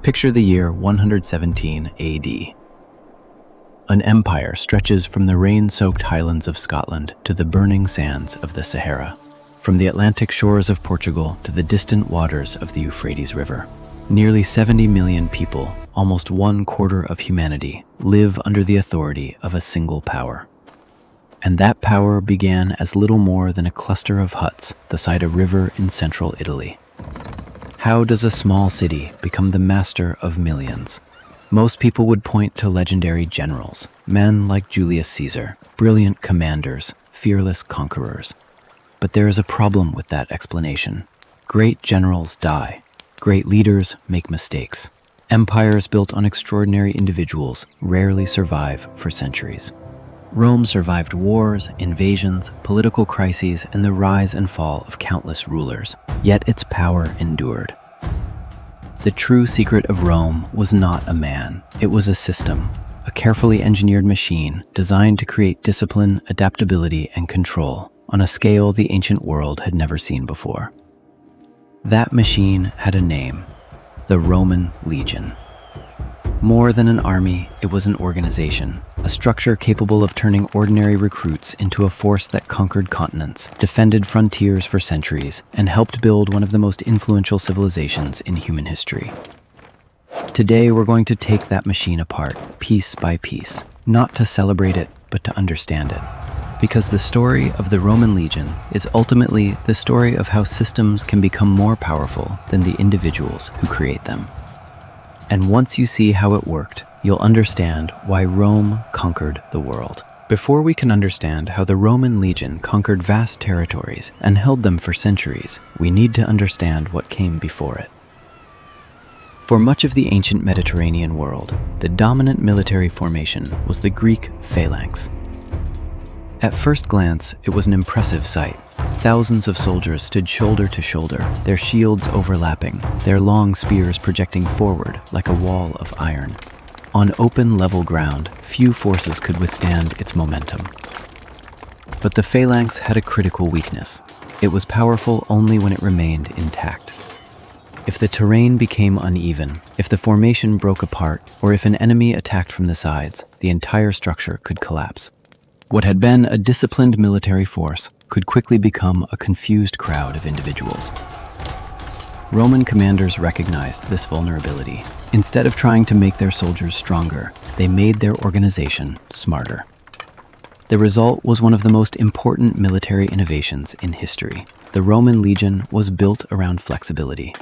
Picture the year 117 AD. An empire stretches from the rain-soaked highlands of Scotland to the burning sands of the Sahara, from the Atlantic shores of Portugal to the distant waters of the Euphrates River. Nearly 70 million people, almost 1/4 of humanity, live under the authority of a single power. And that power began as little more than a cluster of huts beside a river in central Italy. How does a small city become the master of millions? Most people would point to legendary generals, men like Julius Caesar, brilliant commanders, fearless conquerors. But there is a problem with that explanation. Great generals die. Great leaders make mistakes. Empires built on extraordinary individuals rarely survive for centuries. Rome survived wars, invasions, political crises, and the rise and fall of countless rulers, yet its power endured. The true secret of Rome was not a man, it was a system, a carefully engineered machine designed to create discipline, adaptability, and control on a scale the ancient world had never seen before. That machine had a name: the Roman Legion. More than an army, it was an organization, a structure capable of turning ordinary recruits into a force that conquered continents, defended frontiers for centuries, and helped build one of the most influential civilizations in human history. Today, we're going to take that machine apart, piece by piece, not to celebrate it, but to understand it. Because the story of the Roman Legion is ultimately the story of how systems can become more powerful than the individuals who create them. And once you see how it worked, you'll understand why Rome conquered the world. Before we can understand how the Roman legion conquered vast territories and held them for centuries, we need to understand what came before it. For much of the ancient Mediterranean world, the dominant military formation was the Greek Phalanx. At first glance, it was an impressive sight. Thousands of soldiers stood shoulder to shoulder, their shields overlapping, their long spears projecting forward like a wall of iron. On open, level ground, few forces could withstand its momentum. But the Phalanx had a critical weakness. It was powerful only when it remained intact. If the terrain became uneven, if the formation broke apart, or if an enemy attacked from the sides, the entire structure could collapse. What had been a disciplined military force could quickly become a confused crowd of individuals. Roman commanders recognized this vulnerability. Instead of trying to make their soldiers stronger, they made their organization smarter. The result was one of the most important military innovations in history. The Roman legion was built around flexibility.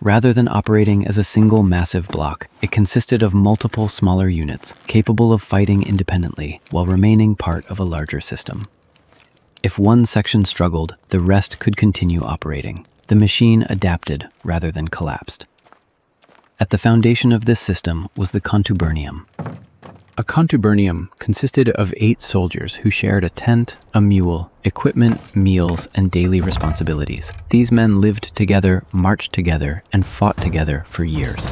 Rather than operating as a single massive block, it consisted of multiple smaller units capable of fighting independently while remaining part of a larger system. If one section struggled, the rest could continue operating. The machine adapted rather than collapsed. At the foundation of this system was the contubernium. A contubernium consisted of 8 soldiers who shared a tent, a mule, equipment, meals, and daily responsibilities. These men lived together, marched together, and fought together for years.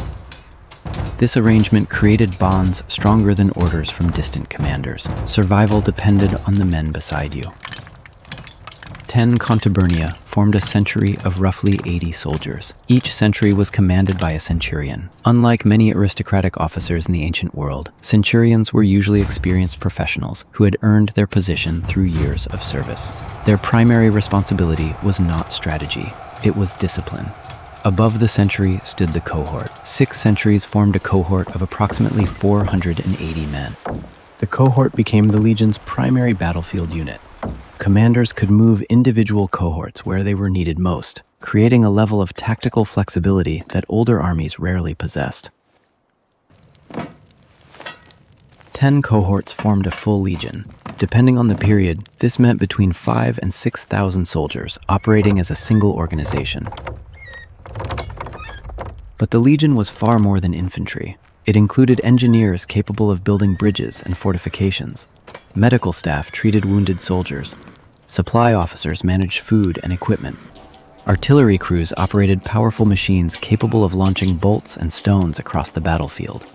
This arrangement created bonds stronger than orders from distant commanders. Survival depended on the men beside you. 10 contubernia formed a century of roughly 80 soldiers. Each century was commanded by a centurion. Unlike many aristocratic officers in the ancient world, centurions were usually experienced professionals who had earned their position through years of service. Their primary responsibility was not strategy, it was discipline. Above the century stood the cohort. 6 centuries formed a cohort of approximately 480 men. The cohort became the legion's primary battlefield unit. Commanders could move individual cohorts where they were needed most, creating a level of tactical flexibility that older armies rarely possessed. 10 cohorts formed a full legion. Depending on the period, this meant between 5,000 and 6,000 soldiers operating as a single organization. But the legion was far more than infantry. It included engineers capable of building bridges and fortifications. Medical staff treated wounded soldiers. Supply officers managed food and equipment. Artillery crews operated powerful machines capable of launching bolts and stones across the battlefield.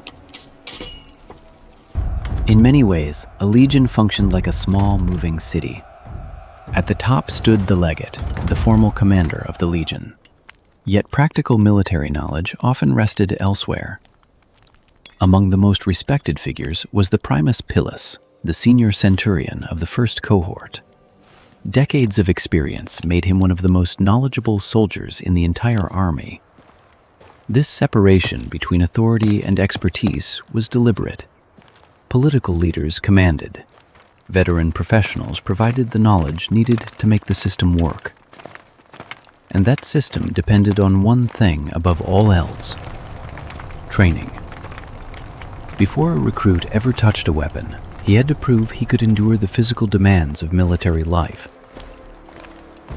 In many ways, a legion functioned like a small, moving city. At the top stood the legate, the formal commander of the legion. Yet practical military knowledge often rested elsewhere. Among the most respected figures was the Primus Pilus, the senior centurion of the first cohort. Decades of experience made him one of the most knowledgeable soldiers in the entire army. This separation between authority and expertise was deliberate. Political leaders commanded. Veteran professionals provided the knowledge needed to make the system work. And that system depended on one thing above all else: training. Before a recruit ever touched a weapon, he had to prove he could endure the physical demands of military life.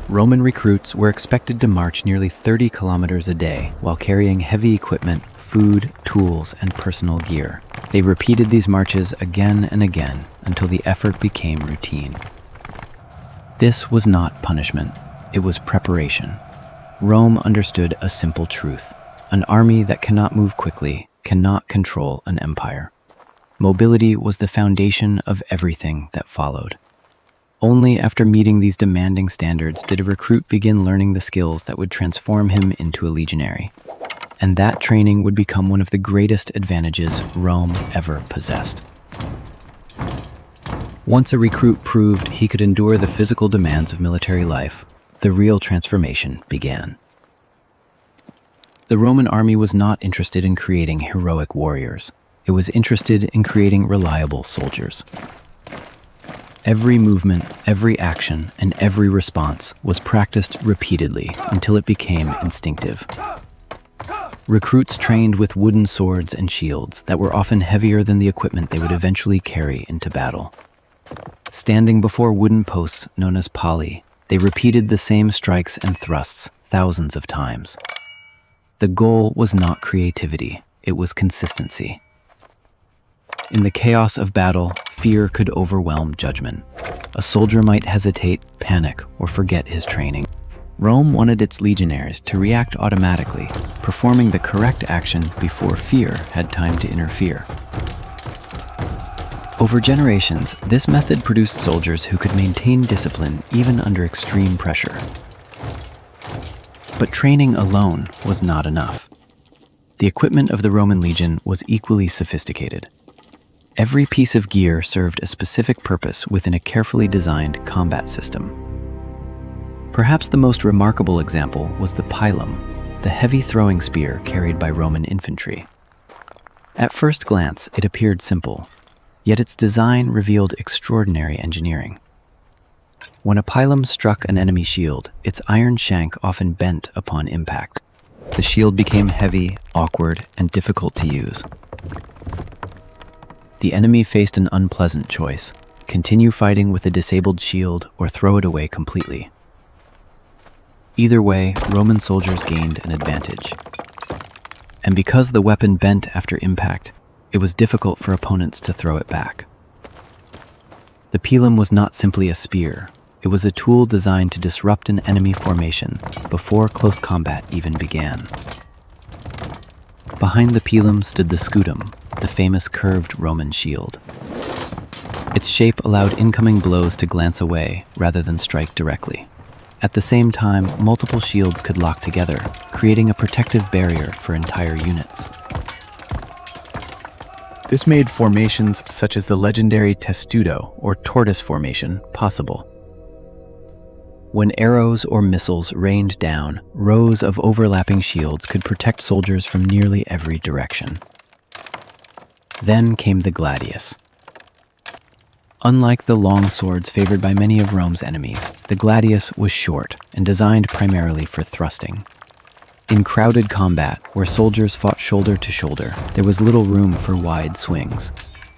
Roman recruits were expected to march nearly 30 kilometers a day while carrying heavy equipment, food, tools, and personal gear. They repeated these marches again and again until the effort became routine. This was not punishment, it was preparation. Rome understood a simple truth: an army that cannot move quickly cannot control an empire. Mobility was the foundation of everything that followed. Only after meeting these demanding standards did a recruit begin learning the skills that would transform him into a legionary. And that training would become one of the greatest advantages Rome ever possessed. Once a recruit proved he could endure the physical demands of military life, the real transformation began. The Roman army was not interested in creating heroic warriors. It was interested in creating reliable soldiers. Every movement, every action, and every response was practiced repeatedly until it became instinctive. Recruits trained with wooden swords and shields that were often heavier than the equipment they would eventually carry into battle. Standing before wooden posts known as pali, they repeated the same strikes and thrusts thousands of times. The goal was not creativity, it was consistency. In the chaos of battle, fear could overwhelm judgment. A soldier might hesitate, panic, or forget his training. Rome wanted its legionaries to react automatically, performing the correct action before fear had time to interfere. Over generations, this method produced soldiers who could maintain discipline even under extreme pressure. But training alone was not enough. The equipment of the Roman legion was equally sophisticated. Every piece of gear served a specific purpose within a carefully designed combat system. Perhaps the most remarkable example was the pilum, the heavy throwing spear carried by Roman infantry. At first glance, it appeared simple, yet its design revealed extraordinary engineering. When a pilum struck an enemy shield, its iron shank often bent upon impact. The shield became heavy, awkward, and difficult to use. The enemy faced an unpleasant choice: continue fighting with a disabled shield or throw it away completely. Either way, Roman soldiers gained an advantage. And because the weapon bent after impact, it was difficult for opponents to throw it back. The pilum was not simply a spear, it was a tool designed to disrupt an enemy formation before close combat even began. Behind the pilum stood the scutum, the famous curved Roman shield. Its shape allowed incoming blows to glance away rather than strike directly. At the same time, multiple shields could lock together, creating a protective barrier for entire units. This made formations such as the legendary testudo or tortoise formation possible. When arrows or missiles rained down, rows of overlapping shields could protect soldiers from nearly every direction. Then came the gladius. Unlike the long swords favored by many of Rome's enemies, the gladius was short and designed primarily for thrusting. In crowded combat, where soldiers fought shoulder to shoulder, there was little room for wide swings.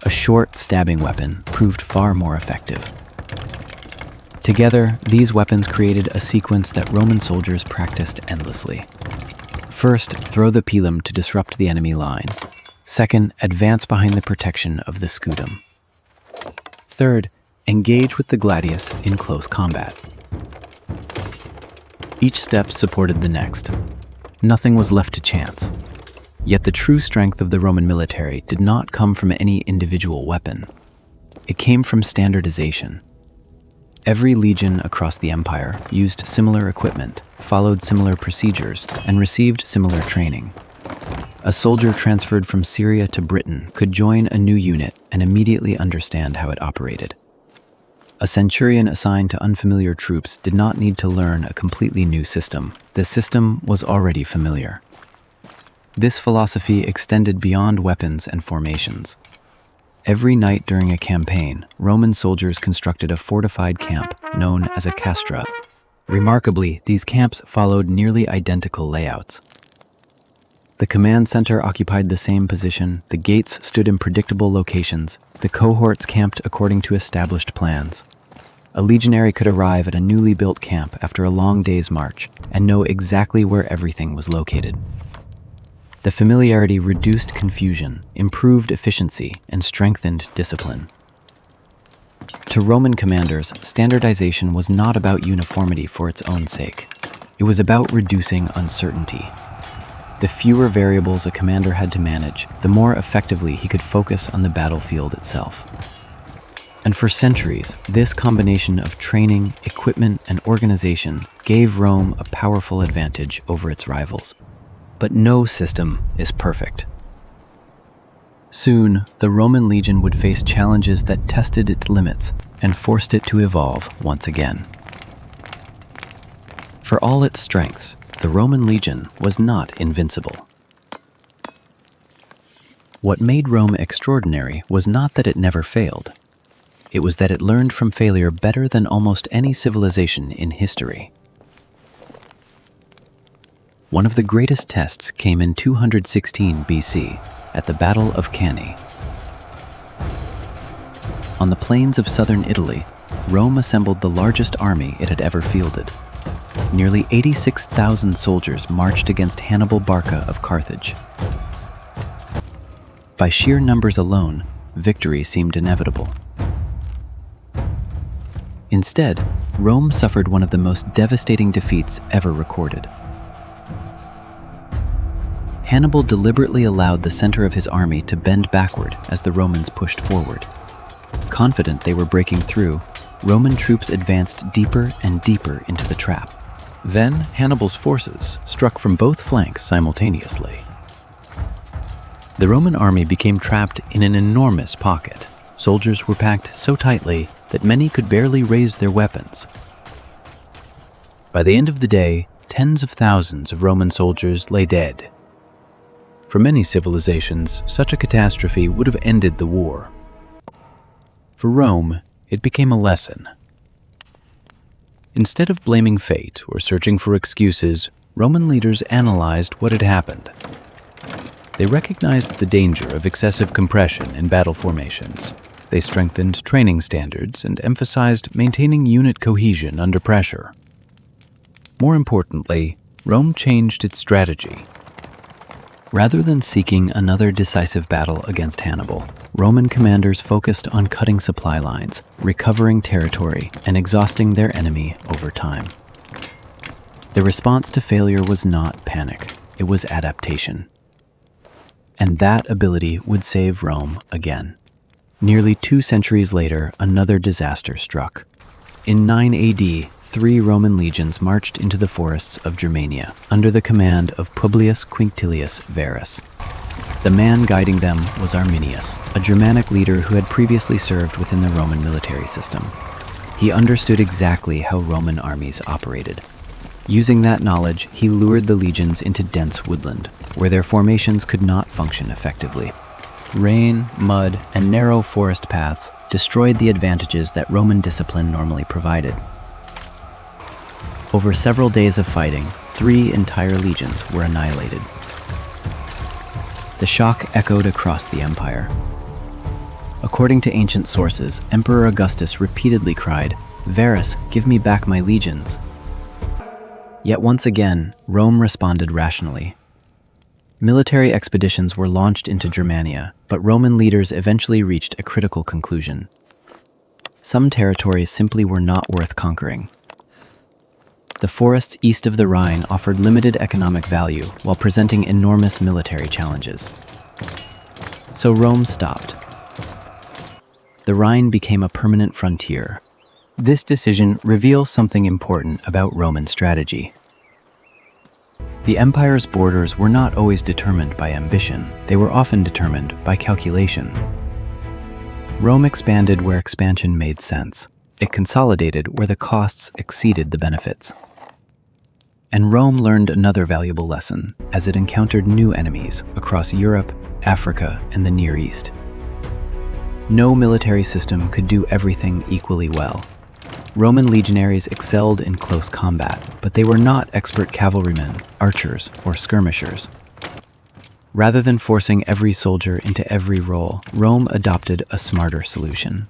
A short stabbing weapon proved far more effective. Together, these weapons created a sequence that Roman soldiers practiced endlessly. First, throw the pilum to disrupt the enemy line. Second, advance behind the protection of the scutum. Third, engage with the gladius in close combat. Each step supported the next. Nothing was left to chance. Yet the true strength of the Roman military did not come from any individual weapon. It came from standardization. Every legion across the empire used similar equipment, followed similar procedures, and received similar training. A soldier transferred from Syria to Britain could join a new unit and immediately understand how it operated. A centurion assigned to unfamiliar troops did not need to learn a completely new system. The system was already familiar. This philosophy extended beyond weapons and formations. Every night during a campaign, Roman soldiers constructed a fortified camp known as a castra. Remarkably, these camps followed nearly identical layouts. The command center occupied the same position, the gates stood in predictable locations, the cohorts camped according to established plans. A legionary could arrive at a newly built camp after a long day's march and know exactly where everything was located. The familiarity reduced confusion, improved efficiency, and strengthened discipline. To Roman commanders, standardization was not about uniformity for its own sake. It was about reducing uncertainty. The fewer variables a commander had to manage, the more effectively he could focus on the battlefield itself. And for centuries, this combination of training, equipment, and organization gave Rome a powerful advantage over its rivals. But no system is perfect. Soon, the Roman legion would face challenges that tested its limits and forced it to evolve once again. For all its strengths, the Roman legion was not invincible. What made Rome extraordinary was not that it never failed. It was that it learned from failure better than almost any civilization in history. One of the greatest tests came in 216 BC at the Battle of Cannae. On the plains of southern Italy, Rome assembled the largest army it had ever fielded. Nearly 86,000 soldiers marched against Hannibal Barca of Carthage. By sheer numbers alone, victory seemed inevitable. Instead, Rome suffered one of the most devastating defeats ever recorded. Hannibal deliberately allowed the center of his army to bend backward as the Romans pushed forward. Confident they were breaking through, Roman troops advanced deeper and deeper into the trap. Then Hannibal's forces struck from both flanks simultaneously. The Roman army became trapped in an enormous pocket. Soldiers were packed so tightly that many could barely raise their weapons. By the end of the day, tens of thousands of Roman soldiers lay dead. For many civilizations, such a catastrophe would have ended the war. For Rome, it became a lesson. Instead of blaming fate or searching for excuses, Roman leaders analyzed what had happened. They recognized the danger of excessive compression in battle formations. They strengthened training standards and emphasized maintaining unit cohesion under pressure. More importantly, Rome changed its strategy. Rather than seeking another decisive battle against Hannibal, Roman commanders focused on cutting supply lines, recovering territory, and exhausting their enemy over time. The response to failure was not panic, it was adaptation. And that ability would save Rome again. Nearly 2 centuries later, another disaster struck. In 9 AD, 3 Roman legions marched into the forests of Germania under the command of Publius Quinctilius Varus. The man guiding them was Arminius, a Germanic leader who had previously served within the Roman military system. He understood exactly how Roman armies operated. Using that knowledge, he lured the legions into dense woodland, where their formations could not function effectively. Rain, mud, and narrow forest paths destroyed the advantages that Roman discipline normally provided. Over several days of fighting, 3 entire legions were annihilated. The shock echoed across the empire. According to ancient sources, Emperor Augustus repeatedly cried, "Varus, give me back my legions." Yet once again, Rome responded rationally. Military expeditions were launched into Germania, but Roman leaders eventually reached a critical conclusion. Some territories simply were not worth conquering. The forests east of the Rhine offered limited economic value while presenting enormous military challenges. So Rome stopped. The Rhine became a permanent frontier. This decision reveals something important about Roman strategy. The empire's borders were not always determined by ambition, they were often determined by calculation. Rome expanded where expansion made sense. It consolidated where the costs exceeded the benefits. And Rome learned another valuable lesson as it encountered new enemies across Europe, Africa, and the Near East. No military system could do everything equally well. Roman legionaries excelled in close combat, but they were not expert cavalrymen, archers, or skirmishers. Rather than forcing every soldier into every role, Rome adopted a smarter solution.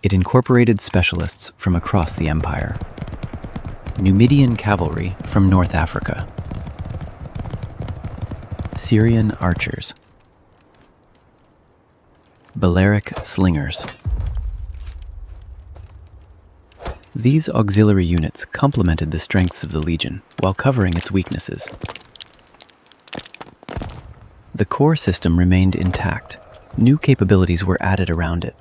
It incorporated specialists from across the empire. Numidian cavalry from North Africa. Syrian archers. Balearic slingers. These auxiliary units complemented the strengths of the legion while covering its weaknesses. The core system remained intact. New capabilities were added around it.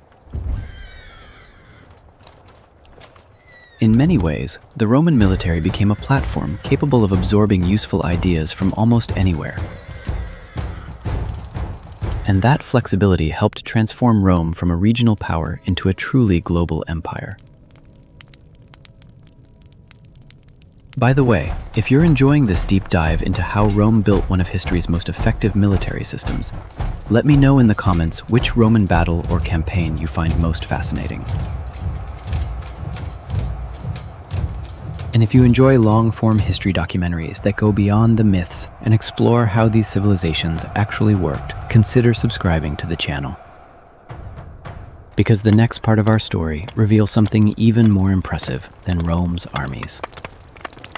In many ways, the Roman military became a platform capable of absorbing useful ideas from almost anywhere. And that flexibility helped transform Rome from a regional power into a truly global empire. By the way, if you're enjoying this deep dive into how Rome built one of history's most effective military systems, let me know in the comments which Roman battle or campaign you find most fascinating. And if you enjoy long-form history documentaries that go beyond the myths and explore how these civilizations actually worked, consider subscribing to the channel. Because the next part of our story reveals something even more impressive than Rome's armies.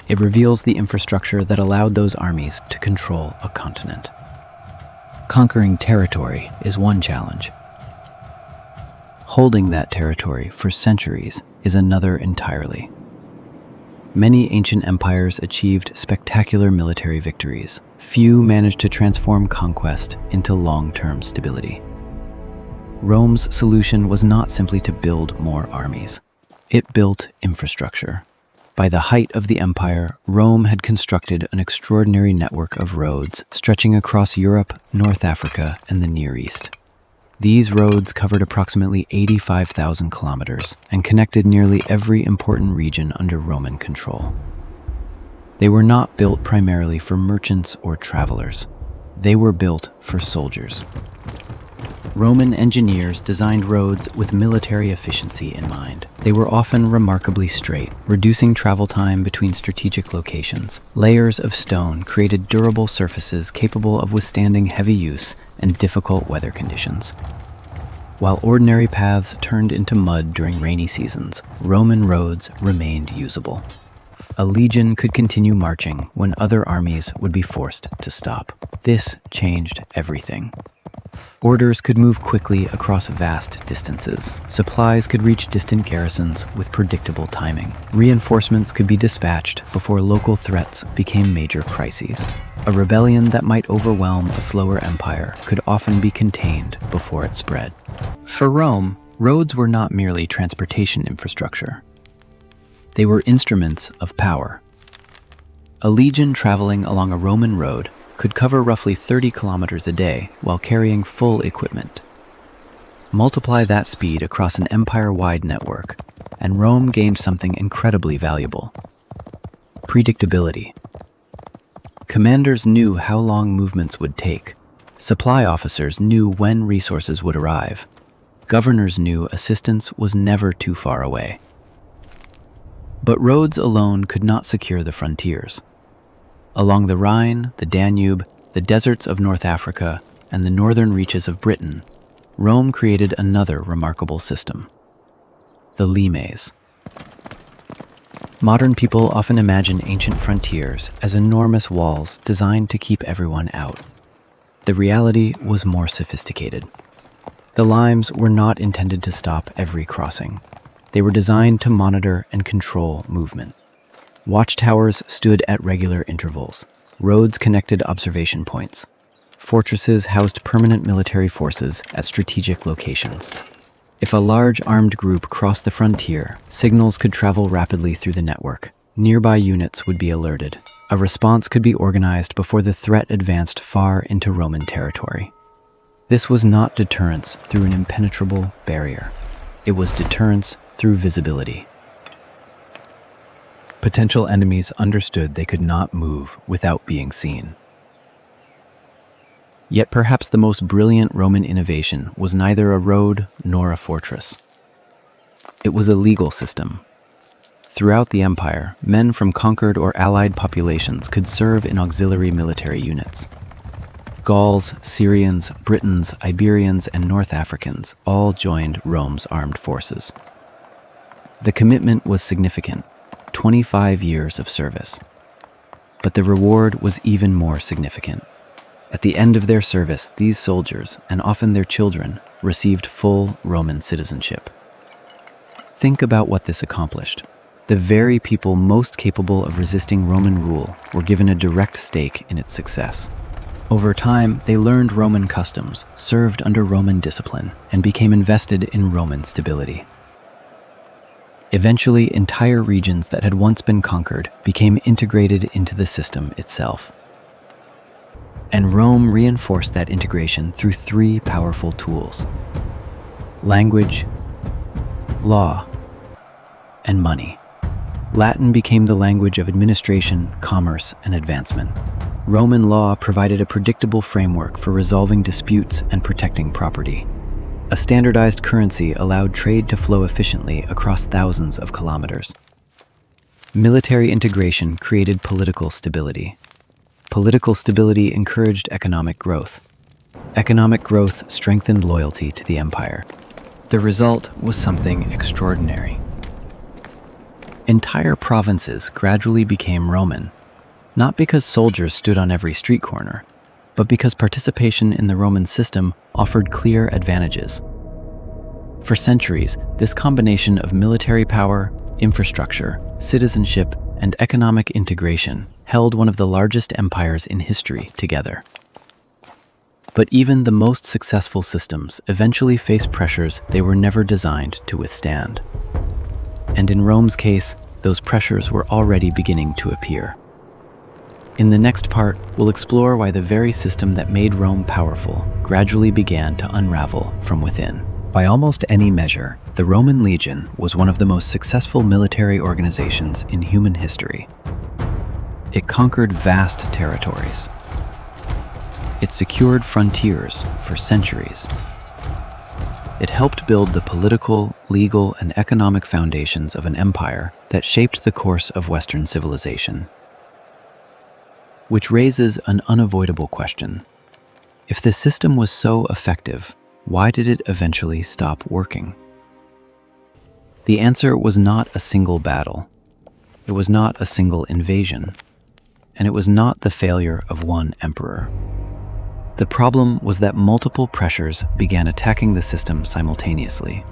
It reveals the infrastructure that allowed those armies to control a continent. Conquering territory is one challenge. Holding that territory for centuries is another entirely. Many ancient empires achieved spectacular military victories. Few managed to transform conquest into long-term stability. Rome's solution was not simply to build more armies. It built infrastructure. By the height of the empire, Rome had constructed an extraordinary network of roads stretching across Europe, North Africa, and the Near East. These roads covered approximately 85,000 kilometers and connected nearly every important region under Roman control. They were not built primarily for merchants or travelers. They were built for soldiers. Roman engineers designed roads with military efficiency in mind. They were often remarkably straight, reducing travel time between strategic locations. Layers of stone created durable surfaces capable of withstanding heavy use and difficult weather conditions. While ordinary paths turned into mud during rainy seasons, Roman roads remained usable. A legion could continue marching when other armies would be forced to stop. This changed everything. Orders could move quickly across vast distances. Supplies could reach distant garrisons with predictable timing. Reinforcements could be dispatched before local threats became major crises. A rebellion that might overwhelm a slower empire could often be contained before it spread. For Rome, roads were not merely transportation infrastructure. They were instruments of power. A legion traveling along a Roman road could cover roughly 30 kilometers a day while carrying full equipment. Multiply that speed across an empire-wide network, and Rome gained something incredibly valuable: predictability. Commanders knew how long movements would take. Supply officers knew when resources would arrive. Governors knew assistance was never too far away. But roads alone could not secure the frontiers. Along the Rhine, the Danube, the deserts of North Africa, and the northern reaches of Britain, Rome created another remarkable system: the limes. Modern people often imagine ancient frontiers as enormous walls designed to keep everyone out. The reality was more sophisticated. The limes were not intended to stop every crossing. They were designed to monitor and control movement. Watchtowers stood at regular intervals. Roads connected observation points. Fortresses housed permanent military forces at strategic locations. If a large armed group crossed the frontier, signals could travel rapidly through the network. Nearby units would be alerted. A response could be organized before the threat advanced far into Roman territory. This was not deterrence through an impenetrable barrier. It was deterrence through visibility. Potential enemies understood they could not move without being seen. Yet perhaps the most brilliant Roman innovation was neither a road nor a fortress. It was a legal system. Throughout the empire, men from conquered or allied populations could serve in auxiliary military units. Gauls, Syrians, Britons, Iberians, and North Africans all joined Rome's armed forces. The commitment was significant, 25 years of service. But the reward was even more significant. At the end of their service, these soldiers, and often their children, received full Roman citizenship. Think about what this accomplished. The very people most capable of resisting Roman rule were given a direct stake in its success. Over time, they learned Roman customs, served under Roman discipline, and became invested in Roman stability. Eventually, entire regions that had once been conquered became integrated into the system itself. And Rome reinforced that integration through three powerful tools: language, law, and money. Latin became the language of administration, commerce, and advancement. Roman law provided a predictable framework for resolving disputes and protecting property. A standardized currency allowed trade to flow efficiently across thousands of kilometers. Military integration created political stability. Political stability encouraged economic growth. Economic growth strengthened loyalty to the empire. The result was something extraordinary. Entire provinces gradually became Roman, not because soldiers stood on every street corner, but because participation in the Roman system offered clear advantages. For centuries, this combination of military power, infrastructure, citizenship, and economic integration held one of the largest empires in history together. But even the most successful systems eventually faced pressures they were never designed to withstand. And in Rome's case, those pressures were already beginning to appear. In the next part, we'll explore why the very system that made Rome powerful gradually began to unravel from within. By almost any measure, the Roman legion was one of the most successful military organizations in human history. It conquered vast territories. It secured frontiers for centuries. It helped build the political, legal, and economic foundations of an empire that shaped the course of Western civilization. Which raises an unavoidable question. If the system was so effective, why did it eventually stop working? The answer was not a single battle. It was not a single invasion. And it was not the failure of one emperor. The problem was that multiple pressures began attacking the system simultaneously.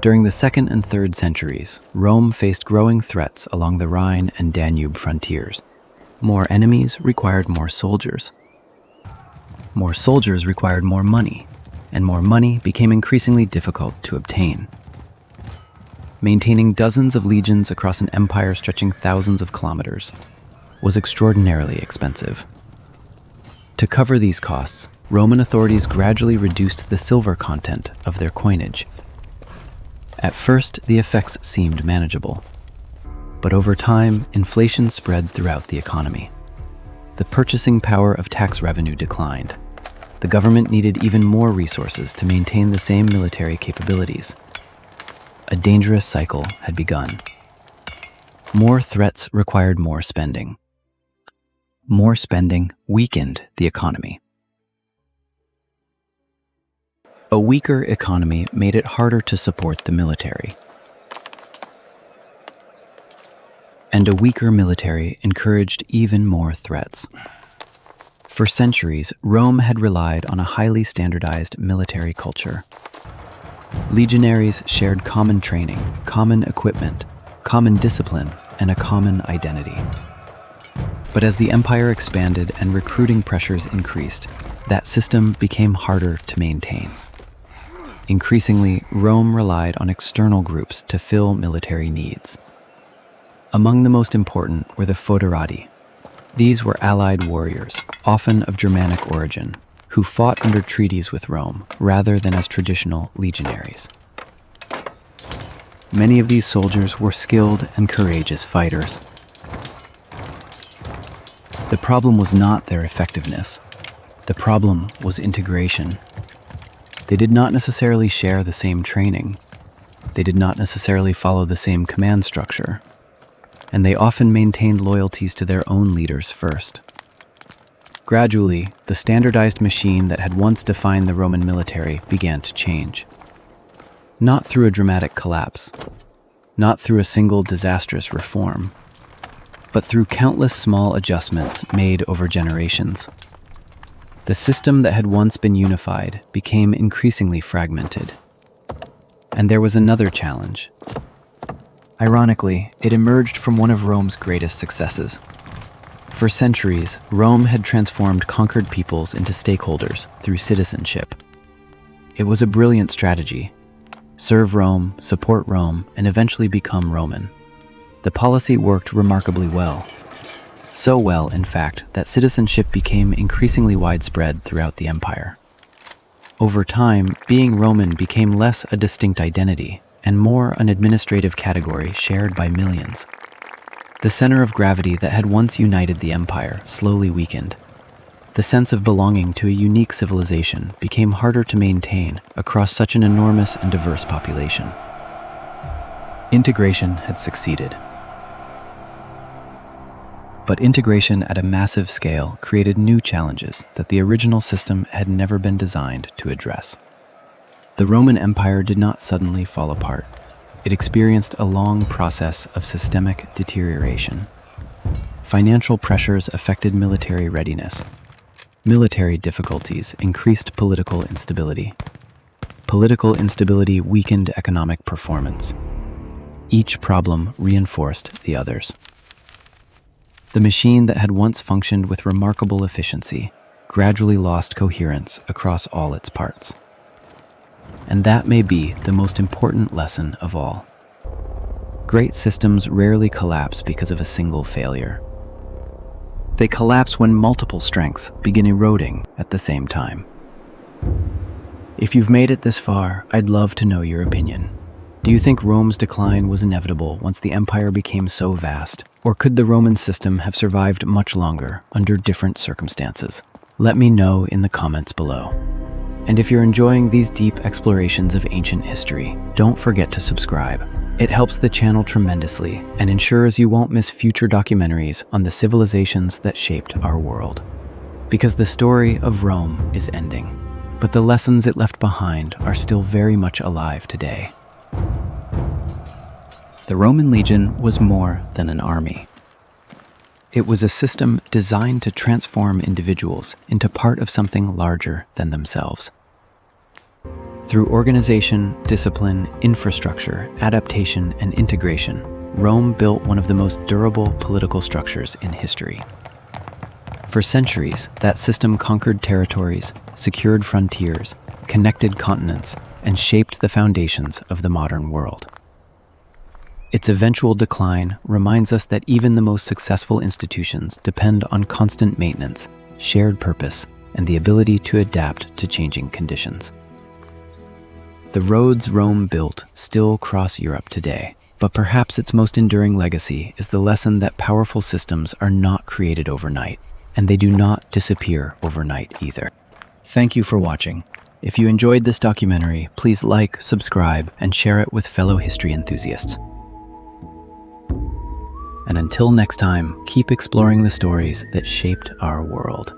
During the 2nd and 3rd centuries, Rome faced growing threats along the Rhine and Danube frontiers. More enemies required more soldiers. More soldiers required more money, and more money became increasingly difficult to obtain. Maintaining dozens of legions across an empire stretching thousands of kilometers was extraordinarily expensive. To cover these costs, Roman authorities gradually reduced the silver content of their coinage. At first, the effects seemed manageable. But over time, inflation spread throughout the economy. The purchasing power of tax revenue declined. The government needed even more resources to maintain the same military capabilities. A dangerous cycle had begun. More threats required more spending. More spending weakened the economy. A weaker economy made it harder to support the military. And a weaker military encouraged even more threats. For centuries, Rome had relied on a highly standardized military culture. Legionaries shared common training, common equipment, common discipline, and a common identity. But as the empire expanded and recruiting pressures increased, that system became harder to maintain. Increasingly, Rome relied on external groups to fill military needs. Among the most important were the foederati. These were allied warriors, often of Germanic origin, who fought under treaties with Rome rather than as traditional legionaries. Many of these soldiers were skilled and courageous fighters. The problem was not their effectiveness. The problem was integration. They did not necessarily share the same training. They did not necessarily follow the same command structure. And they often maintained loyalties to their own leaders first. Gradually, the standardized machine that had once defined the Roman military began to change. Not through a dramatic collapse, not through a single disastrous reform, but through countless small adjustments made over generations. The system that had once been unified became increasingly fragmented. And there was another challenge. Ironically, it emerged from one of Rome's greatest successes. For centuries, Rome had transformed conquered peoples into stakeholders through citizenship. It was a brilliant strategy. Serve Rome, support Rome, and eventually become Roman. The policy worked remarkably well. So well, in fact, that citizenship became increasingly widespread throughout the empire. Over time, being Roman became less a distinct identity and more an administrative category shared by millions. The center of gravity that had once united the empire slowly weakened. The sense of belonging to a unique civilization became harder to maintain across such an enormous and diverse population. Integration had succeeded. But integration at a massive scale created new challenges that the original system had never been designed to address. The Roman Empire did not suddenly fall apart. It experienced a long process of systemic deterioration. Financial pressures affected military readiness. Military difficulties increased political instability. Political instability weakened economic performance. Each problem reinforced the others. The machine that had once functioned with remarkable efficiency gradually lost coherence across all its parts. And that may be the most important lesson of all. Great systems rarely collapse because of a single failure. They collapse when multiple strengths begin eroding at the same time. If you've made it this far, I'd love to know your opinion. Do you think Rome's decline was inevitable once the empire became so vast? Or could the Roman system have survived much longer under different circumstances? Let me know in the comments below. And if you're enjoying these deep explorations of ancient history, don't forget to subscribe. It helps the channel tremendously and ensures you won't miss future documentaries on the civilizations that shaped our world. Because the story of Rome is ending, but the lessons it left behind are still very much alive today. The Roman legion was more than an army. It was a system designed to transform individuals into part of something larger than themselves. Through organization, discipline, infrastructure, adaptation, and integration, Rome built one of the most durable political structures in history. For centuries, that system conquered territories, secured frontiers, connected continents, and shaped the foundations of the modern world. Its eventual decline reminds us that even the most successful institutions depend on constant maintenance, shared purpose, and the ability to adapt to changing conditions. The roads Rome built still cross Europe today, but perhaps its most enduring legacy is the lesson that powerful systems are not created overnight, and they do not disappear overnight either. Thank you for watching. If you enjoyed this documentary, please like, subscribe, and share it with fellow history enthusiasts. And until next time, keep exploring the stories that shaped our world.